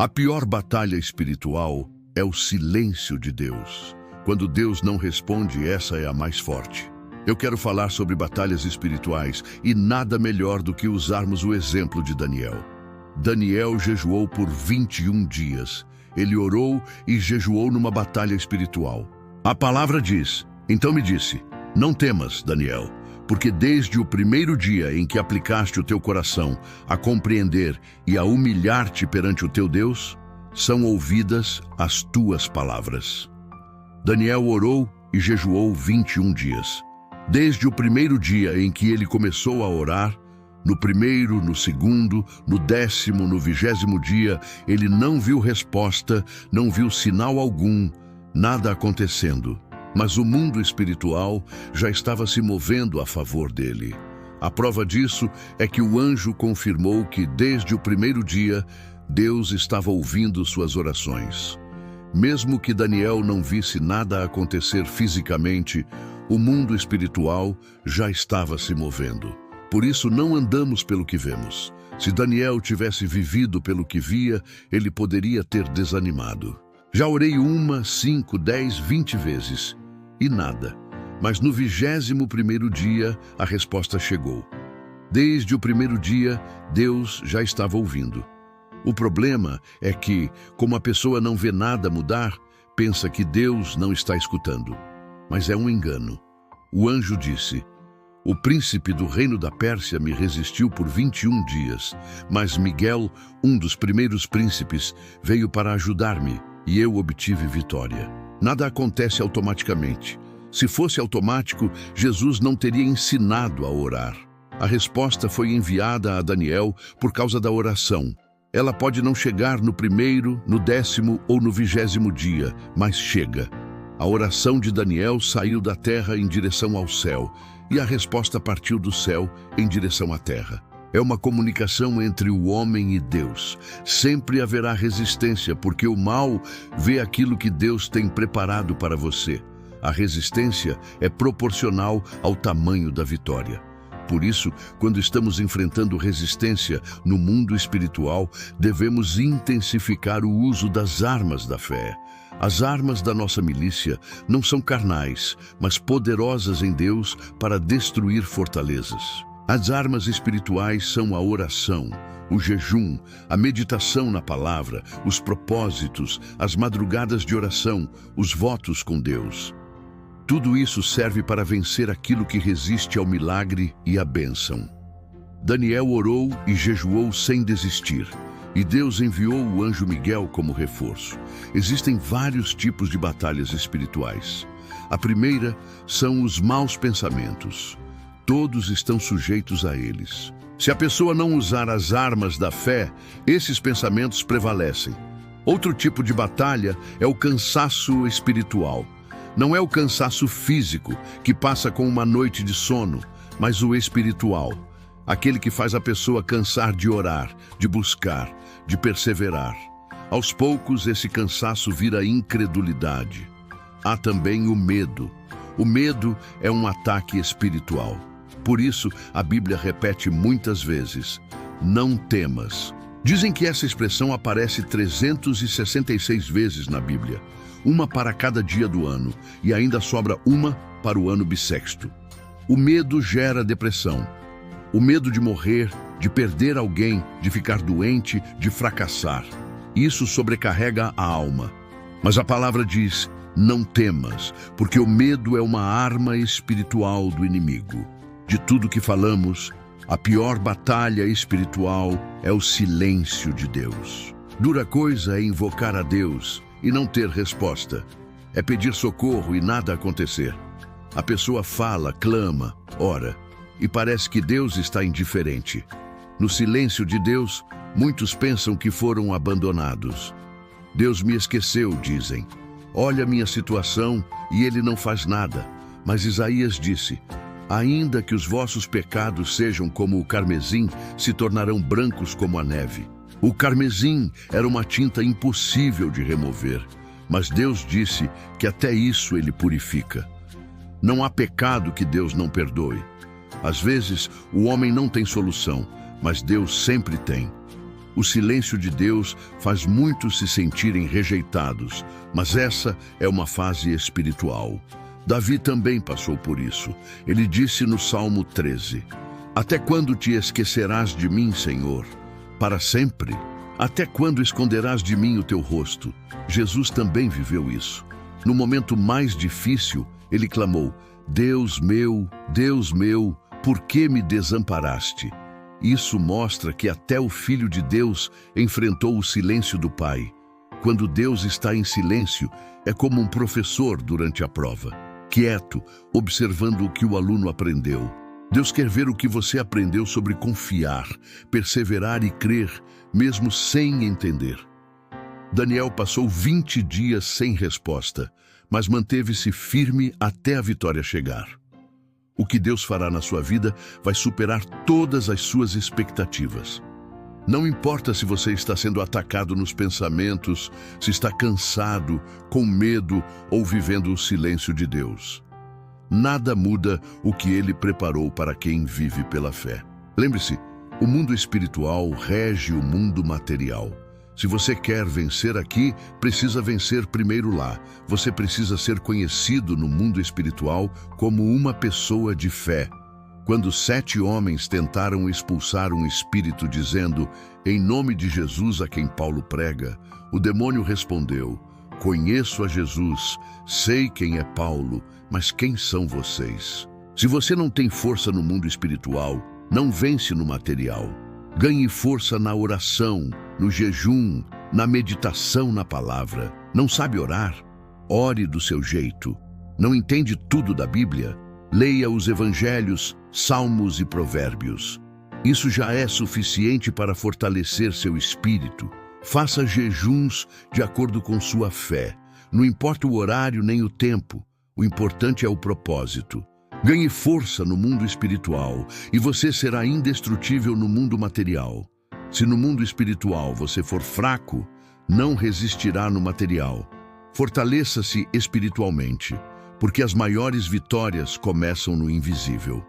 A pior batalha espiritual é o silêncio de Deus. Quando Deus não responde, essa é a mais forte. Eu quero falar sobre batalhas espirituais e nada melhor do que usarmos o exemplo de Daniel. Daniel jejuou por 21 dias. Ele orou e jejuou numa batalha espiritual. A palavra diz: então me disse, não temas, Daniel, porque desde o primeiro dia em que aplicaste o teu coração a compreender e a humilhar-te perante o teu Deus, são ouvidas as tuas palavras. Daniel orou e jejuou 21 dias. Desde o primeiro dia em que ele começou a orar, no primeiro, no segundo, no 10º, no 20º dia, ele não viu resposta, não viu sinal algum, nada acontecendo. Mas o mundo espiritual já estava se movendo a favor dele. A prova disso é que o anjo confirmou que desde o primeiro dia, Deus estava ouvindo suas orações. Mesmo que Daniel não visse nada acontecer fisicamente, o mundo espiritual já estava se movendo. Por isso não andamos pelo que vemos. Se Daniel tivesse vivido pelo que via, ele poderia ter desanimado. Já orei 1, 5, 10, 20 vezes e nada. Mas no 21º dia, a resposta chegou. Desde o primeiro dia, Deus já estava ouvindo. O problema é que, como a pessoa não vê nada mudar, pensa que Deus não está escutando. Mas é um engano. O anjo disse: o príncipe do reino da Pérsia me resistiu por 21 dias, mas Miguel, um dos primeiros príncipes, veio para ajudar-me e eu obtive vitória. Nada acontece automaticamente. Se fosse automático, Jesus não teria ensinado a orar. A resposta foi enviada a Daniel por causa da oração. Ela pode não chegar no primeiro, no 10º ou no 20º dia, mas chega. A oração de Daniel saiu da terra em direção ao céu, e a resposta partiu do céu em direção à terra. É uma comunicação entre o homem e Deus. Sempre haverá resistência, porque o mal vê aquilo que Deus tem preparado para você. A resistência é proporcional ao tamanho da vitória. Por isso, quando estamos enfrentando resistência no mundo espiritual, devemos intensificar o uso das armas da fé. As armas da nossa milícia não são carnais, mas poderosas em Deus para destruir fortalezas. As armas espirituais são a oração, o jejum, a meditação na palavra, os propósitos, as madrugadas de oração, os votos com Deus. Tudo isso serve para vencer aquilo que resiste ao milagre e à bênção. Daniel orou e jejuou sem desistir, e Deus enviou o anjo Miguel como reforço. Existem vários tipos de batalhas espirituais. A primeira são os maus pensamentos. Todos estão sujeitos a eles. Se a pessoa não usar as armas da fé, esses pensamentos prevalecem. Outro tipo de batalha é o cansaço espiritual. Não é o cansaço físico, que passa com uma noite de sono, mas o espiritual. Aquele que faz a pessoa cansar de orar, de buscar, de perseverar. Aos poucos, esse cansaço vira incredulidade. Há também o medo. O medo é um ataque espiritual. Por isso, a Bíblia repete muitas vezes: não temas. Dizem que essa expressão aparece 366 vezes na Bíblia, uma para cada dia do ano, e ainda sobra uma para o ano bissexto. O medo gera depressão. O medo de morrer, de perder alguém, de ficar doente, de fracassar. Isso sobrecarrega a alma. Mas a palavra diz: não temas, porque o medo é uma arma espiritual do inimigo. De tudo que falamos, a pior batalha espiritual é o silêncio de Deus. Dura coisa é invocar a Deus e não ter resposta. É pedir socorro e nada acontecer. A pessoa fala, clama, ora, e parece que Deus está indiferente. No silêncio de Deus, muitos pensam que foram abandonados. Deus me esqueceu, dizem. Olha a minha situação e ele não faz nada. Mas Isaías disse: ainda que os vossos pecados sejam como o carmesim, se tornarão brancos como a neve. O carmesim era uma tinta impossível de remover, mas Deus disse que até isso ele purifica. Não há pecado que Deus não perdoe. Às vezes, o homem não tem solução, mas Deus sempre tem. O silêncio de Deus faz muitos se sentirem rejeitados, mas essa é uma fase espiritual. Davi também passou por isso. Ele disse no Salmo 13: Até quando te esquecerás de mim, Senhor? Para sempre? Até quando esconderás de mim o teu rosto? Jesus também viveu isso. No momento mais difícil, ele clamou: Deus meu, por que me desamparaste? Isso mostra que até o Filho de Deus enfrentou o silêncio do Pai. Quando Deus está em silêncio, é como um professor durante a prova, quieto, observando o que o aluno aprendeu. Deus quer ver o que você aprendeu sobre confiar, perseverar e crer, mesmo sem entender. Daniel passou 20 dias sem resposta, mas manteve-se firme até a vitória chegar. O que Deus fará na sua vida vai superar todas as suas expectativas. Não importa se você está sendo atacado nos pensamentos, se está cansado, com medo ou vivendo o silêncio de Deus. Nada muda o que Ele preparou para quem vive pela fé. Lembre-se, o mundo espiritual rege o mundo material. Se você quer vencer aqui, precisa vencer primeiro lá. Você precisa ser conhecido no mundo espiritual como uma pessoa de fé. Quando 7 homens tentaram expulsar um espírito dizendo, em nome de Jesus a quem Paulo prega, o demônio respondeu: Conheço a Jesus, sei quem é Paulo, mas quem são vocês? Se você não tem força no mundo espiritual, não vence no material. Ganhe força na oração, no jejum, na meditação na palavra. Não sabe orar? Ore do seu jeito. Não entende tudo da Bíblia? Leia os evangelhos, salmos e provérbios. Isso já é suficiente para fortalecer seu espírito. Faça jejuns de acordo com sua fé. Não importa o horário nem o tempo. O importante é o propósito. Ganhe força no mundo espiritual e você será indestrutível no mundo material. Se no mundo espiritual você for fraco, não resistirá no material. Fortaleça-se espiritualmente, porque as maiores vitórias começam no invisível.